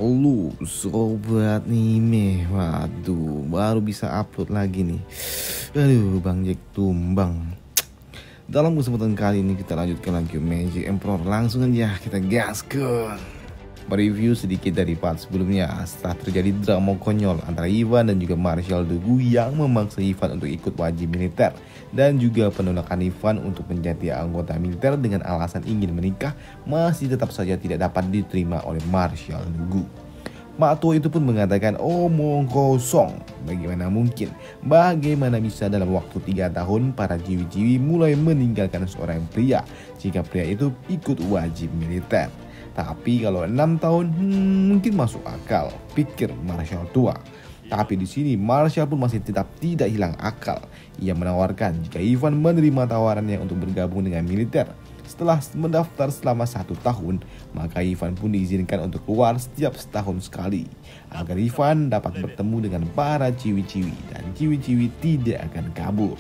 Halo sobat Nime, waduh baru bisa upload lagi nih. Aduh Bang Jack tumbang. Dalam kesempatan kali ini kita lanjutkan lagi Magic Emperor. Langsung aja kita gaskan. Mereview sedikit dari part sebelumnya. Setelah terjadi drama konyol antara Ivan dan juga Marshall Dugu yang memaksa Ivan untuk ikut wajib militer, dan juga penolakan Ivan untuk menjadi anggota militer dengan alasan ingin menikah masih tetap saja tidak dapat diterima oleh Marshall Dugu. Mak tua itu pun mengatakan omong kosong. Bagaimana mungkin? Bagaimana bisa dalam waktu 3 tahun para ciwi-ciwi mulai meninggalkan seorang pria jika pria itu ikut wajib militer? Tapi kalau 6 tahun mungkin masuk akal, pikir Marshall tua. Tapi di sini Marshall pun masih tetap tidak hilang akal. Ia menawarkan jika Ivan menerima tawarannya untuk bergabung dengan militer. Setelah mendaftar selama 1 tahun, maka Ivan pun diizinkan untuk keluar setiap setahun sekali, agar Ivan dapat bertemu dengan para ciwi-ciwi dan ciwi-ciwi tidak akan kabur.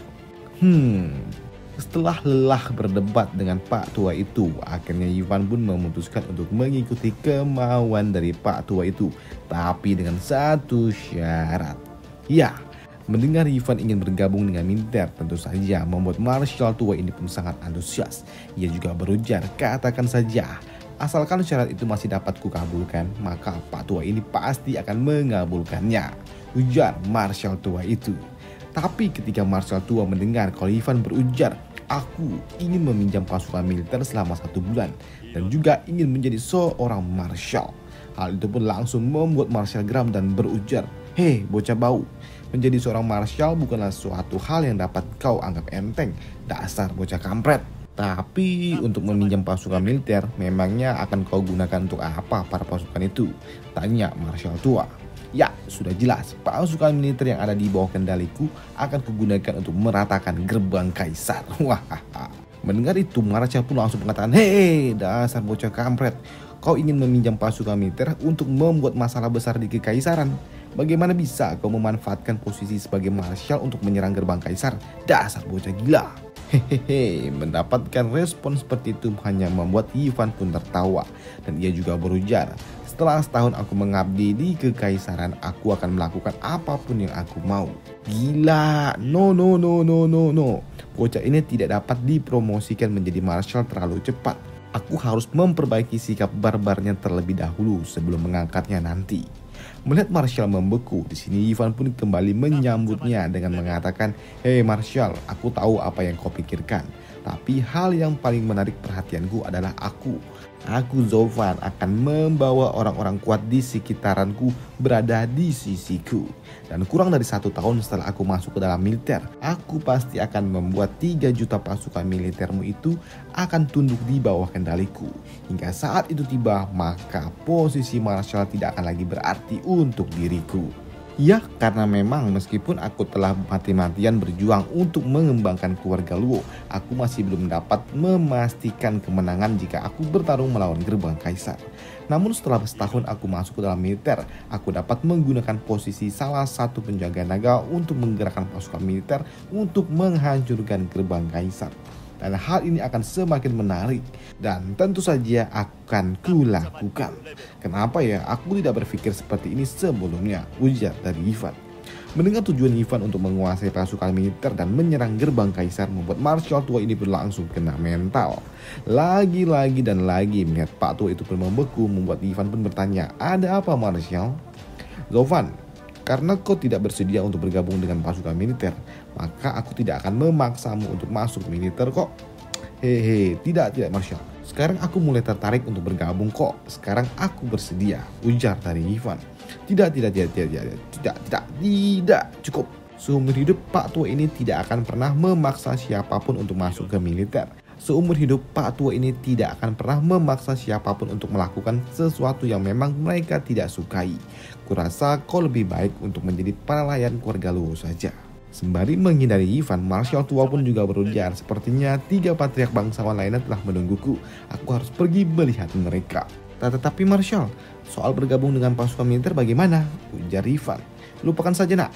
Setelah lelah berdebat dengan Pak Tua itu, akhirnya Ivan pun memutuskan untuk mengikuti kemauan dari Pak Tua itu, tapi dengan satu syarat. Ya, mendengar Ivan ingin bergabung dengan militer tentu saja membuat Marshall tua ini pun sangat antusias. Ia juga berujar, katakan saja, asalkan syarat itu masih dapat kukabulkan, maka Pak Tua ini pasti akan mengabulkannya, ujar Marshall tua itu. Tapi ketika Marshall tua mendengar kalau Ivan berujar, aku ingin meminjam pasukan militer selama 1 bulan dan juga ingin menjadi seorang marshal. Hal itu pun langsung membuat Marshall geram dan berujar, hei bocah bau, menjadi seorang marshal bukanlah suatu hal yang dapat kau anggap enteng, dasar bocah kampret. Tapi untuk meminjam pasukan militer, memangnya akan kau gunakan untuk apa para pasukan itu? Tanya Marshall tua. Ya, sudah jelas, pasukan militer yang ada di bawah kendaliku akan kugunakan untuk meratakan gerbang kaisar. Wah, mendengar itu Marshall pun langsung mengatakan, hei dasar bocah kampret, kau ingin meminjam pasukan militer untuk membuat masalah besar di kekaisaran. Bagaimana bisa kau memanfaatkan posisi sebagai marshal untuk menyerang gerbang kaisar? Dasar bocah gila. Hehehe, mendapatkan respon seperti itu hanya membuat Ivan pun tertawa, dan ia juga berujar, setelah setahun aku mengabdi di kekaisaran, aku akan melakukan apapun yang aku mau. Gila, no. Bocah ini tidak dapat dipromosikan menjadi marshal terlalu cepat. Aku harus memperbaiki sikap barbarnya terlebih dahulu sebelum mengangkatnya nanti. Melihat Marshall membeku, di sini Ivan pun kembali menyambutnya dengan mengatakan, hei Marshall, aku tahu apa yang kau pikirkan. Tapi hal yang paling menarik perhatianku adalah aku Zovan akan membawa orang-orang kuat di sekitaranku berada di sisiku. Dan kurang dari 1 tahun setelah aku masuk ke dalam militer, aku pasti akan membuat 3 juta pasukan militermu itu akan tunduk di bawah kendaliku. Hingga saat itu tiba, maka posisi marshal tidak akan lagi berarti untuk diriku. Ya, karena memang meskipun aku telah mati-matian berjuang untuk mengembangkan keluarga Luo, aku masih belum dapat memastikan kemenangan jika aku bertarung melawan gerbang kaisar. Namun setelah setahun aku masuk ke dalam militer, aku dapat menggunakan posisi salah satu penjaga naga untuk menggerakkan pasukan militer untuk menghancurkan gerbang kaisar. Dan hal ini akan semakin menarik dan tentu saja akan kulakukan. Kenapa ya aku tidak berpikir seperti ini sebelumnya, ujar dari Ivan. Mendengar tujuan Ivan untuk menguasai pasukan militer dan menyerang gerbang kaisar membuat Marshall tua ini berlangsung kena mental. Lagi-lagi dan lagi melihat Pak tua itu pun membeku membuat Ivan pun bertanya, ada apa Marshall? Zovan, karena kau tidak bersedia untuk bergabung dengan pasukan militer, maka aku tidak akan memaksamu untuk masuk militer kok. Hehe, tidak Marshall. Sekarang aku mulai tertarik untuk bergabung kok. Sekarang aku bersedia, ujar dari Ivan. Tidak, cukup. Seumur hidup Pak tua ini tidak akan pernah memaksa siapapun untuk masuk ke militer. Seumur hidup Pak tua ini tidak akan pernah memaksa siapapun untuk melakukan sesuatu yang memang mereka tidak sukai. Kurasa kau lebih baik untuk menjadi pelayan keluarga Luo saja. Sembari menghindari Ivan, Marshall tua pun juga berujar, sepertinya 3 patriark bangsawan lainnya telah menungguku. Aku harus pergi melihat mereka. Tetapi Marshall, soal bergabung dengan pasukan militer bagaimana? Ujar Ivan. Lupakan saja nak.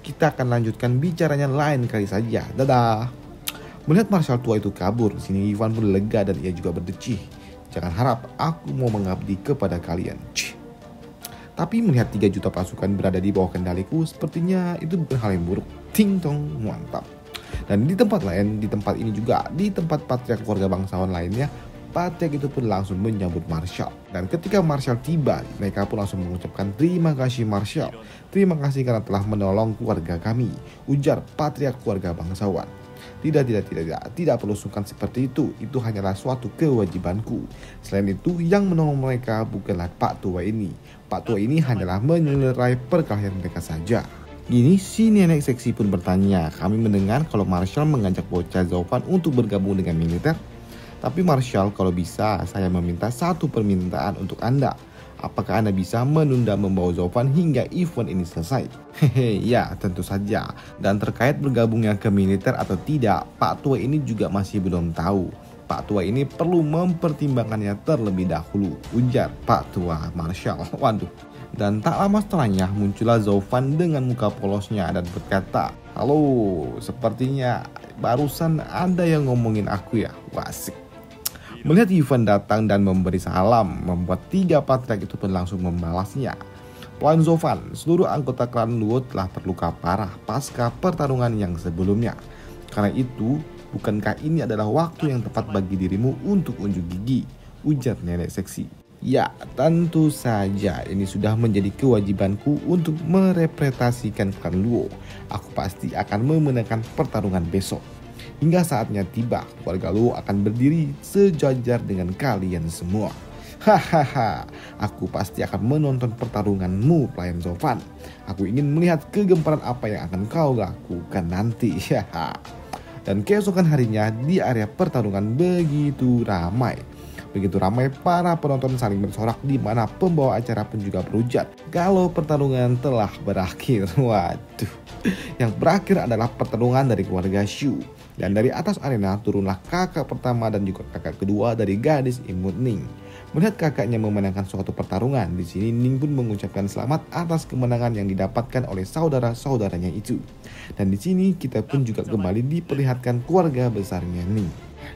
Kita akan lanjutkan bicaranya lain kali saja. Dadah. Melihat Marshall tua itu kabur, sini Ivan pun lega dan ia juga berdecih. Jangan harap aku mau mengabdi kepada kalian. Tapi melihat 3 juta pasukan berada di bawah kendaliku, sepertinya itu bukan hal yang buruk. Ting tong, mantap. Dan di tempat lain, di tempat ini juga, di tempat patriark keluarga bangsawan lainnya, patriark itu pun langsung menyambut Marshall. Dan ketika Marshall tiba, mereka pun langsung mengucapkan terima kasih Marshall. Terima kasih karena telah menolong keluarga kami, ujar patriark keluarga bangsawan. Tidak perlu sungkan seperti itu hanyalah suatu kewajibanku. Selain itu, yang menolong mereka bukanlah Pak Tua ini. Pak Tua ini hanyalah menyelerai perkelahian mereka saja. Gini si nenek seksi pun bertanya, kami mendengar kalau Marshall mengajak bocah Zovan untuk bergabung dengan militer. Tapi Marshall, kalau bisa saya meminta satu permintaan untuk Anda. Apakah Anda bisa menunda membawa Zovan hingga event ini selesai? Hehe, ya tentu saja. Dan terkait bergabungnya ke militer atau tidak, Pak Tua ini juga masih belum tahu. Pak Tua ini perlu mempertimbangkannya terlebih dahulu, ujar Pak Tua Marshall. Waduh. Dan tak lama setelahnya muncullah Zovan dengan muka polosnya dan berkata, halo, sepertinya barusan ada yang ngomongin aku ya, wasik. Melihat Ivan datang dan memberi salam, membuat 3 patriark itu pun langsung membalasnya. Poin Zovan, seluruh anggota klan Luo telah terluka parah pasca pertarungan yang sebelumnya. Karena itu, bukankah ini adalah waktu yang tepat bagi dirimu untuk unjuk gigi? Ujar nenek seksi. Ya, tentu saja ini sudah menjadi kewajibanku untuk merepresentasikan klan Luo. Aku pasti akan memenangkan pertarungan besok. Hingga saatnya tiba, keluarga Luo akan berdiri sejajar dengan kalian semua. Hahaha, aku pasti akan menonton pertarunganmu, pelayan Zovan. Aku ingin melihat kegemparan apa yang akan kau lakukan nanti. Dan keesokan harinya di area pertarungan begitu ramai. Begitu ramai para penonton saling bersorak di mana pembawa acara pun juga berujar kalau pertarungan telah berakhir. Waduh, yang berakhir adalah pertarungan dari keluarga Shu. Dan dari atas arena turunlah kakak pertama dan juga kakak kedua dari gadis imut Ning. Melihat kakaknya memenangkan suatu pertarungan, di sini Ning pun mengucapkan selamat atas kemenangan yang didapatkan oleh saudara-saudaranya itu. Dan di sini kita pun juga kembali diperlihatkan keluarga besarnya Ning.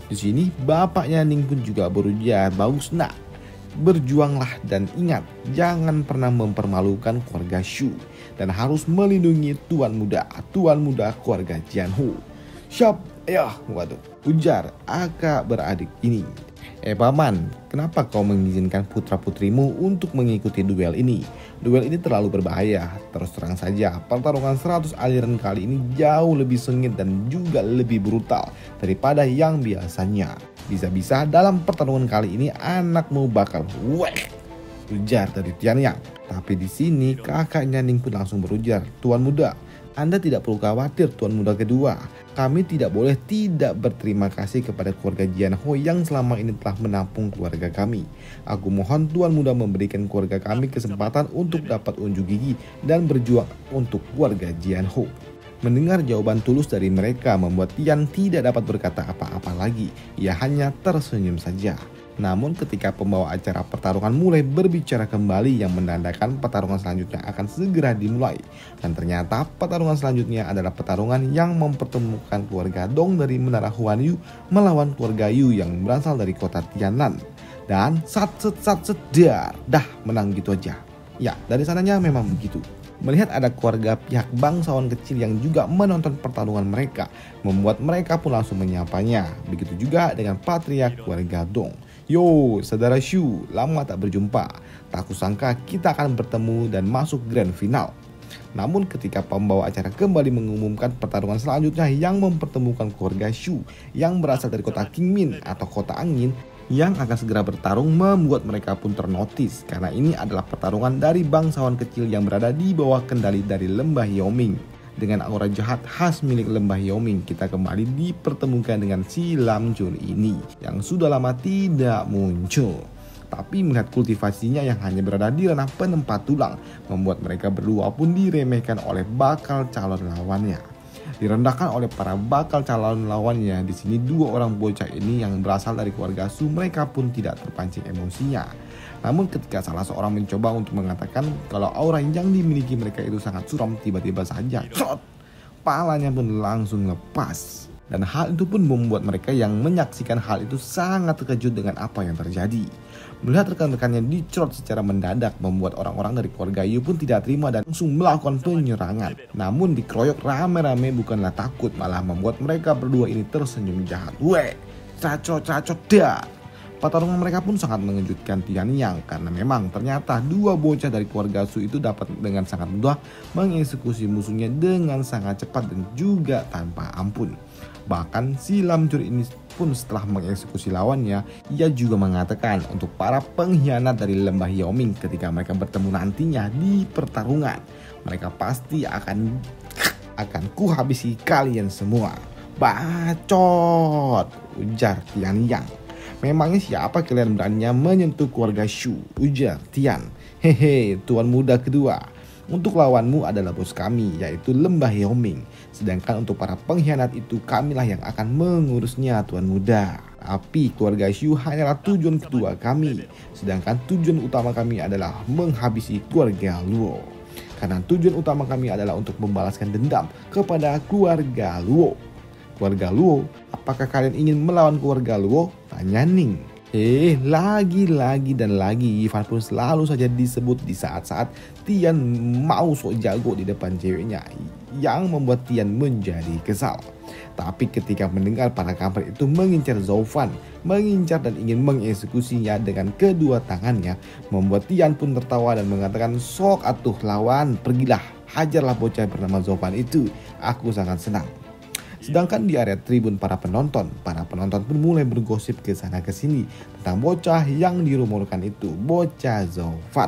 Di sini bapaknya Ning pun juga berujar, bagus nak, berjuanglah dan ingat jangan pernah mempermalukan keluarga Shu dan harus melindungi tuan muda keluarga Jianhu. Siap, ya, waduh, ujar kakak beradik ini. Paman, kenapa kau mengizinkan putra-putrimu untuk mengikuti duel ini? Duel ini terlalu berbahaya. Terus terang saja, pertarungan 100 aliran kali ini jauh lebih sengit dan juga lebih brutal daripada yang biasanya. Bisa-bisa dalam pertarungan kali ini anakmu bakal weh, ujar dari Tianyang. Tapi di sini kakaknya Ning pun langsung berujar, tuan muda, Anda tidak perlu khawatir tuan muda kedua. Kami tidak boleh tidak berterima kasih kepada keluarga Jianho yang selama ini telah menampung keluarga kami. Aku mohon tuan muda memberikan keluarga kami kesempatan untuk dapat unjuk gigi dan berjuang untuk keluarga Jianho. Mendengar jawaban tulus dari mereka membuat Tian tidak dapat berkata apa-apa lagi. Ia hanya tersenyum saja. Namun ketika pembawa acara pertarungan mulai berbicara kembali yang menandakan pertarungan selanjutnya akan segera dimulai. Dan ternyata pertarungan selanjutnya adalah pertarungan yang mempertemukan keluarga Dong dari Menara Huanyu melawan keluarga Yu yang berasal dari kota Tiannan. Dan dah menang gitu aja. Ya, dari sananya memang begitu. Melihat ada keluarga pihak bangsawan kecil yang juga menonton pertarungan mereka, membuat mereka pun langsung menyapanya. Begitu juga dengan patriark keluarga Dong. Yo, saudara Shu, lama tak berjumpa. Tak kusangka kita akan bertemu dan masuk grand final. Namun ketika pembawa acara kembali mengumumkan pertarungan selanjutnya yang mempertemukan keluarga Shu yang berasal dari kota Qingmin atau kota angin, yang akan segera bertarung membuat mereka pun ternotis karena ini adalah pertarungan dari bangsawan kecil yang berada di bawah kendali dari Lembah Yaoming. Dengan aura jahat khas milik Lembah Yaoming, kita kembali dipertemukan dengan si Lam Jun ini yang sudah lama tidak muncul. Tapi melihat kultivasinya yang hanya berada di ranah penempat tulang, membuat mereka berdua pun diremehkan oleh bakal calon lawannya. Direndahkan oleh para bakal calon lawannya, di sini dua orang bocah ini yang berasal dari keluarga Su, mereka pun tidak terpancing emosinya. Namun ketika salah seorang mencoba untuk mengatakan kalau aura yang dimiliki mereka itu sangat suram, tiba-tiba saja palanya pun langsung lepas. Dan hal itu pun membuat mereka yang menyaksikan hal itu sangat terkejut dengan apa yang terjadi. Melihat rekan-rekannya dicerot secara mendadak membuat orang-orang dari keluarga Yu pun tidak terima dan langsung melakukan penyerangan. Namun dikeroyok rame-rame bukanlah takut, malah membuat mereka berdua ini tersenyum jahat. Weh, cacot dah. Pertarungan mereka pun sangat mengejutkan Tian Yang karena memang ternyata dua bocah dari keluarga Su itu dapat dengan sangat mudah mengeksekusi musuhnya dengan sangat cepat dan juga tanpa ampun. Bahkan si Lamjur ini pun setelah mengeksekusi lawannya, ia juga mengatakan untuk para pengkhianat dari lembah Yaoming ketika mereka bertemu nantinya di pertarungan, mereka pasti akan kuhabisi kalian semua. Bacot, ujar Tian Yang. Memangnya siapa kalian beraninya menyentuh keluarga Shu, ujar Tian. Hehe, tuan muda kedua. Untuk lawanmu adalah bos kami, yaitu lembah Yaoming. Sedangkan untuk para pengkhianat itu kamilah yang akan mengurusnya, tuan muda. Tapi keluarga Shu hanyalah tujuan kedua kami. Sedangkan tujuan utama kami adalah menghabisi keluarga Luo. Karena tujuan utama kami adalah untuk membalaskan dendam kepada keluarga Luo. Keluarga Luo, apakah kalian ingin melawan keluarga Luo? Tanya Ning. Lagi dan lagi Ivan pun selalu saja disebut di saat-saat Tian mau sok jago di depan ceweknya, yang membuat Tian menjadi kesal. Tapi ketika mendengar para kampret itu mengincar Zhou Fan, mengincar dan ingin mengeksekusinya dengan kedua tangannya, membuat Tian pun tertawa dan mengatakan, sok atuh lawan, pergilah, hajarlah bocah bernama Zhou Fan itu, aku sangat senang. Sedangkan di area tribun para penonton pun mulai bergosip ke sana ke sini tentang bocah yang dirumorkan itu, bocah Zhou Fan.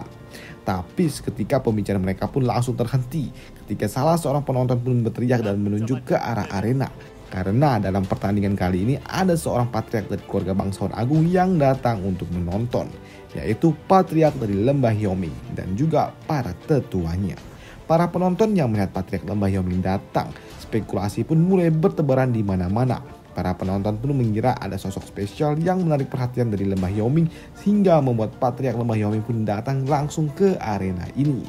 Tapi seketika pembicaraan mereka pun langsung terhenti ketika salah seorang penonton pun berteriak dan menunjuk ke arah arena. Karena dalam pertandingan kali ini ada seorang patriark dari keluarga bangsawan agung yang datang untuk menonton, yaitu patriark dari lembah Yaoming dan juga para tetuanya. Para penonton yang melihat patriark lembah Yaoming datang, spekulasi pun mulai bertebaran di mana-mana. Para penonton pun mengira ada sosok spesial yang menarik perhatian dari lembah Yaoming sehingga membuat patriark lembah Yaoming pun datang langsung ke arena ini.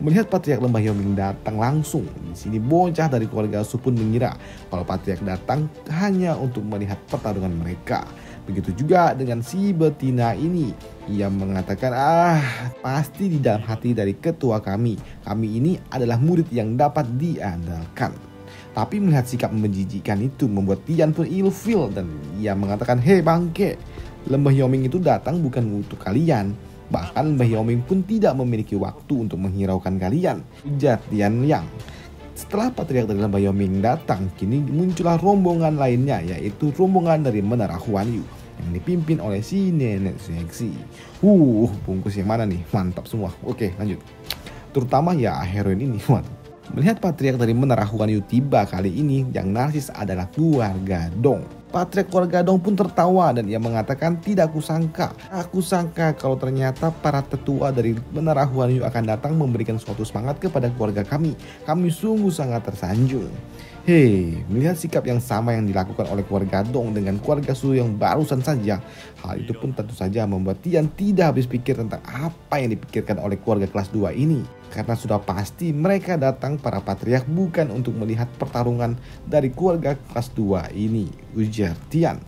Melihat patriark lembah Yaoming datang langsung, di sini bocah dari keluarga Su pun mengira kalau patriark datang hanya untuk melihat pertarungan mereka. Begitu juga dengan si betina ini. Ia mengatakan, pasti di dalam hati dari ketua kami ini adalah murid yang dapat diandalkan. Tapi melihat sikap menjijikkan itu membuat Tian pun ilfil dan ia mengatakan, hei bangke, lembah Yaoming itu datang bukan untuk kalian. Bahkan lembah Yaoming pun tidak memiliki waktu untuk menghiraukan kalian, ujar Tian Yang. Setelah patriark dari lembah Yaoming datang, kini muncullah rombongan lainnya, yaitu rombongan dari Menara Huan Yu yang dipimpin oleh si nenek seksi. Bungkus yang mana nih? Mantap semua. Oke, lanjut. Terutama ya heroin ini. Melihat patriark dari Menara Huan Yu tiba kali ini, yang narsis adalah keluarga Dong. Patriark keluarga Dong pun tertawa dan ia mengatakan, tidak kusangka. Aku sangka kalau ternyata para tetua dari Menara Huan Yu akan datang memberikan suatu semangat kepada keluarga kami. Kami sungguh sangat tersanjung. Melihat sikap yang sama yang dilakukan oleh keluarga Dong dengan keluarga Su yang barusan saja, hal itu pun tentu saja membuat Tian tidak habis pikir tentang apa yang dipikirkan oleh keluarga kelas 2 ini. Karena sudah pasti mereka datang para patriark bukan untuk melihat pertarungan dari keluarga kelas 2 ini, ujar Tian.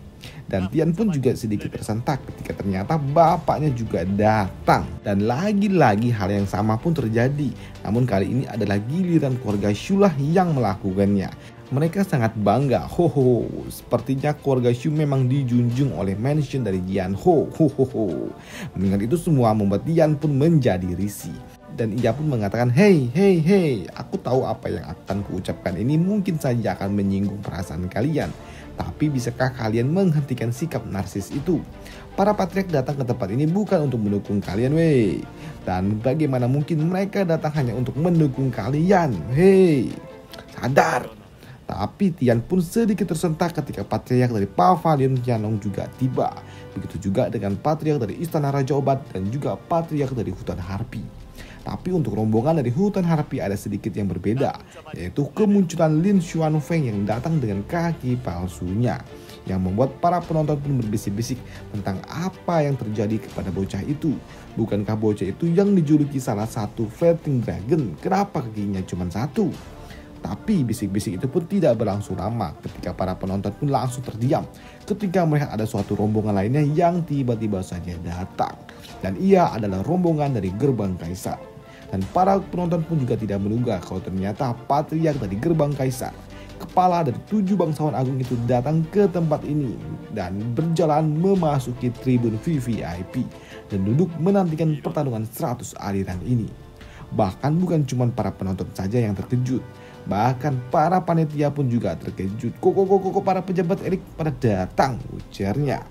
Dan Tian pun juga sedikit tersentak ketika ternyata bapaknya juga datang. Dan lagi-lagi hal yang sama pun terjadi. Namun kali ini adalah giliran keluarga Shu lah yang melakukannya. Mereka sangat bangga. Sepertinya keluarga Shu memang dijunjung oleh mansion dari Jian Ho. Mendengar itu semua membuat Tian pun menjadi risih. Dan ia pun mengatakan, hei, aku tahu apa yang akan kuucapkan ini mungkin saja akan menyinggung perasaan kalian. Tapi bisakah kalian menghentikan sikap narsis itu? Para patriark datang ke tempat ini bukan untuk mendukung kalian, wey. Dan bagaimana mungkin mereka datang hanya untuk mendukung kalian? Sadar. Tapi Tian pun sedikit tersentak ketika patriark dari Pavilion Qianlong juga tiba. Begitu juga dengan patriark dari Istana Raja Obat dan juga patriark dari Hutan Harpi. Tapi untuk rombongan dari Hutan Harpi ada sedikit yang berbeda, yaitu kemunculan Lin Xuanfeng yang datang dengan kaki palsunya, yang membuat para penonton pun berbisik-bisik tentang apa yang terjadi kepada bocah itu. Bukankah bocah itu yang dijuluki salah satu Fighting Dragon? Kenapa kakinya cuma satu? Tapi bisik-bisik itu pun tidak berlangsung lama ketika para penonton pun langsung terdiam ketika melihat ada suatu rombongan lainnya yang tiba-tiba saja datang. Dan ia adalah rombongan dari gerbang kaisar. Dan para penonton pun juga tidak menduga kalau ternyata patriark dari gerbang kaisar, kepala dari 7 bangsawan agung itu datang ke tempat ini dan berjalan memasuki tribun VVIP dan duduk menantikan pertarungan 100 aliran ini. Bahkan bukan cuma para penonton saja yang terkejut, bahkan para panitia pun juga terkejut. Kok para pejabat elit pada datang, ujarnya.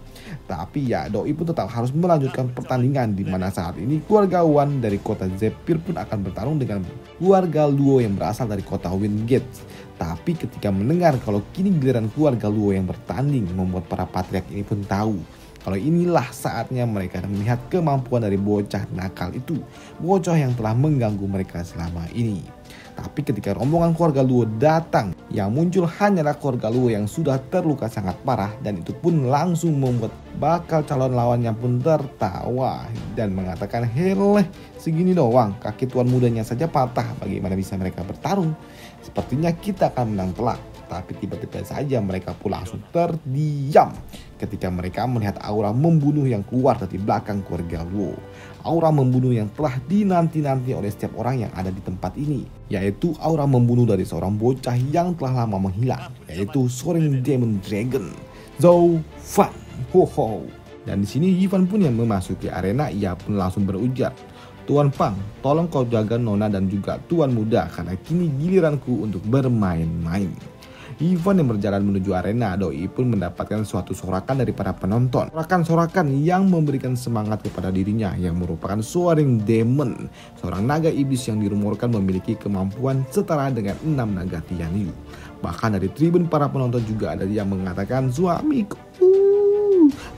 Tapi ya, Doi pun tetap harus melanjutkan pertandingan di mana saat ini keluarga Wan dari kota Zephyr pun akan bertarung dengan keluarga Luo yang berasal dari kota Wingate. Tapi ketika mendengar kalau kini giliran keluarga Luo yang bertanding, membuat para patriark ini pun tahu kalau inilah saatnya mereka melihat kemampuan dari bocah nakal itu, bocah yang telah mengganggu mereka selama ini. Tapi ketika rombongan keluarga Luo datang, yang muncul hanyalah keluarga Luo yang sudah terluka sangat parah, dan itu pun langsung membuat bakal calon lawannya pun tertawa dan mengatakan, "Heleh, segini doang, kaki tuan mudanya saja patah, bagaimana bisa mereka bertarung? Sepertinya kita akan menang telak." Tapi tiba-tiba saja mereka pun langsung terdiam ketika mereka melihat aura membunuh yang keluar dari belakang keluarga Luo. Aura membunuh yang telah dinanti-nanti oleh setiap orang yang ada di tempat ini, yaitu aura membunuh dari seorang bocah yang telah lama menghilang, yaitu Soaring Demon Dragon, Zhou Fan. Ho. Dan di sini Yifan pun yang memasuki arena, ia pun langsung berujar, "Tuan Pang, tolong kau jaga Nona dan juga Tuan Muda karena kini giliranku untuk bermain-main." Yifan yang berjalan menuju arena, Doi pun mendapatkan suatu sorakan dari para penonton. Sorakan-sorakan yang memberikan semangat kepada dirinya yang merupakan Soaring Demon, seorang naga iblis yang dirumorkan memiliki kemampuan setara dengan 6 naga Tianyu. Bahkan dari tribun para penonton juga ada yang mengatakan, "Suamiku,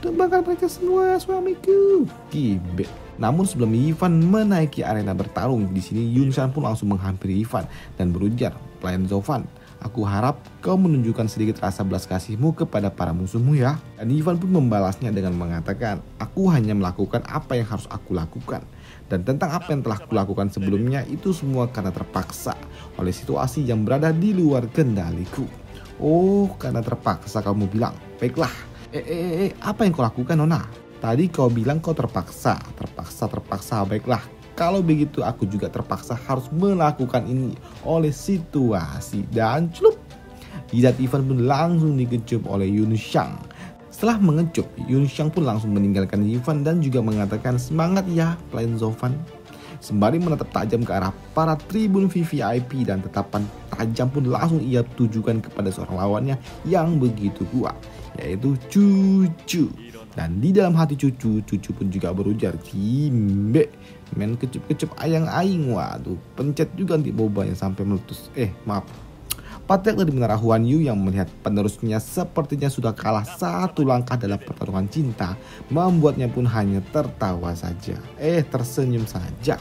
tembakkan mereka semua, suamiku." Kibe. Namun sebelum Yifan menaiki arena bertarung, di sini Yunshan pun langsung menghampiri Yifan dan berujar, "Pelayan Zofan, aku harap kau menunjukkan sedikit rasa belas kasihmu kepada para musuhmu ya." Dan Yifan pun membalasnya dengan mengatakan, "Aku hanya melakukan apa yang harus aku lakukan. Dan tentang apa yang telah kulakukan sebelumnya itu semua karena terpaksa oleh situasi yang berada di luar kendaliku." "Oh, karena terpaksa kamu bilang. Baiklah. Apa yang kau lakukan, Nona? Tadi kau bilang kau terpaksa. Baiklah. Kalau begitu aku juga terpaksa harus melakukan ini oleh situasi." Dan celup, jidat Yifan pun langsung dikecup oleh Yunshan. Setelah mengecup, Yunshan pun langsung meninggalkan Yifan dan juga mengatakan, "Semangat ya, pelayan Zofan." Sembari menatap tajam ke arah para tribun VVIP, dan tatapan tajam pun langsung ia tujukan kepada seorang lawannya yang begitu kuat, yaitu Cucu. Dan di dalam hati Cucu pun juga berujar, "Cimbe, main kecup-kecup ayang aing." Waduh, pencet juga nanti bobanya sampai meletus. Patriark dari Menara Huan Yu yang melihat penerusnya sepertinya sudah kalah satu langkah dalam pertarungan cinta, membuatnya pun hanya tertawa saja. Tersenyum saja.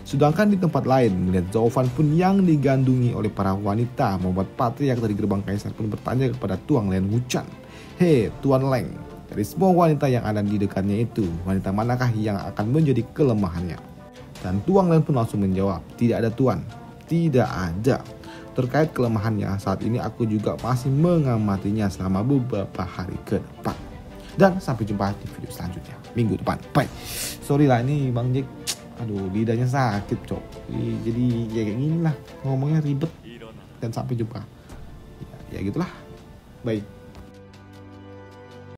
Sedangkan di tempat lain, melihat Zofan pun yang digandungi oleh para wanita, membuat patriark dari gerbang kaisar pun bertanya kepada Tuan Len Wuchan, "Hei Tuan Leng, dari semua wanita yang ada di dekatnya itu, wanita manakah yang akan menjadi kelemahannya?" Dan Tuan Len pun langsung menjawab, "Tidak ada Tuan, tidak ada. Terkait kelemahannya, saat ini aku juga masih mengamatinya selama beberapa hari ke depan." Dan sampai jumpa di video selanjutnya minggu depan. Bye. Sorry lah ini Bang Jack, aduh lidahnya sakit cok. Jadi ya kayak gini lah, ngomongnya ribet. Dan sampai jumpa. Ya gitulah. Bye.